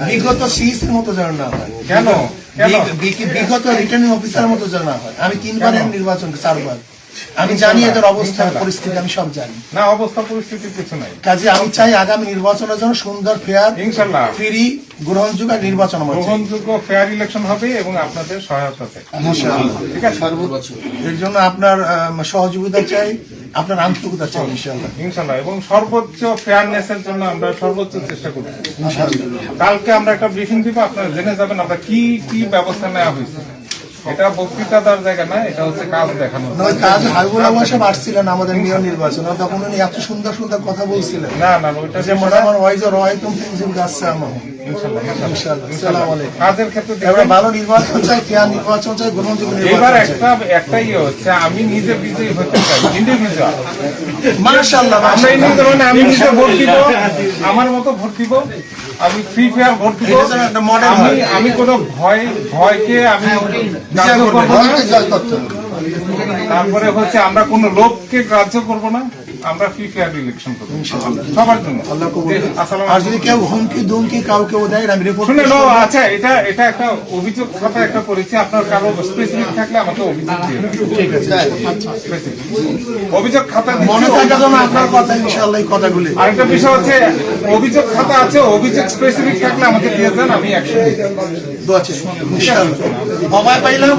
বিগত সিইসির মতো যেন না হয়। কেন বিগত রিটার্নিং অফিসার মতো যেন না হয়। আমি 3 বারের নির্বাচন সার্ভার, আমি জানি এদের অবস্থা পরিস্থিতি, আমি সব জানি। না, অবস্থা পরিস্থিতির কিছু নাই। কাজে আমি চাই আগামী নির্বাচনের জন্য সুন্দর, ফেয়ার, ইনশাআল্লাহ ফ্রি, গ্রহণযোগ্য নির্বাচন হবে, গ্রহণযোগ্য ফেয়ার ইলেকশন হবে এবং আপনাদের সহায়তা চাই। ঠিক আছে, এর জন্য আপনার সহযোগিতা চাই, আপনার আন্তরিকতা চাই ইনশাআল্লাহ। ইনশাআল্লাহ, এবং সর্বোচ্চ ফেয়ারনেসের জন্য আমরা সর্বোচ্চ চেষ্টা করব ইনশাআল্লাহ। কালকে আমরা একটা ব্রিফিং দিব, আপনারা জেনে যাবেন আমরা কি কি ব্যবস্থা নেওয়া হয়েছে। এটা বক্তৃতা দেওয়ার জায়গা না, এটা হচ্ছে কাজ দেখানো। কাজ হাবিবুল আহমদ সাহেব আসছিলেন আমাদের মেয়র নির্বাচনে, তখন উনি এত সুন্দর সুন্দর কথা বলছিলেন। না না, ওইটা যে মোটামুটি ওয়াইজর রয়তুম ফিনজিম গাছসামহ। ইনশাআল্লাহ কাজের ক্ষেত্রে আমরা ভালো নির্বাচন চাই, ফেয়ার নির্বাচন চাই, গ্রহণযোগ্য এবার নির্বাচন চাই। একটা ইয়ে হচ্ছে, আমি নিজে বিজয়ী হতে চাই, ইন্ডিভিজুয়াল। মাশাআল্লাহ, আমরা ইন্ডিভিজুয়াল মানে আমি নিজে ভোট দিব, আমার মতো ভোট দিব, আমি ফ্রি ফেয়ার ভোট দিব। আমি কোনো ভয়কে আমি গ্রাহ্য করব না। তারপরে হচ্ছে আমরা কোনো লোককে গ্রাহ্য করব না, আমরা ফ্রি ফেয়ার ইলেকশন করব সবার জন্য। আর যদি কেউ হুমকি দুমকি কাউকে দেয়, আমি রিপোর্ট শুনে নো। আচ্ছা, এটা একটা অভিযোগ খাতা একটা করেছি, আপনার কারো স্পেসিফিক থাকলে আমাকে অভিযোগ দিয়ে ঠিক আছে। অভিযোগ খাতা মনে থাকার জন্য আপনার কথা ইনশাআল্লাহ এই কথাগুলি। আরেকটা বিষয় হচ্ছে অভিযোগ খাতা আছে, অভিযোগ স্পেসিফিক থাকলে আমাকে দিয়ে দেন, আমি অ্যাকশন নিই। দোয়া চাই ইনশাআল্লাহ। অভয় পাইলাম।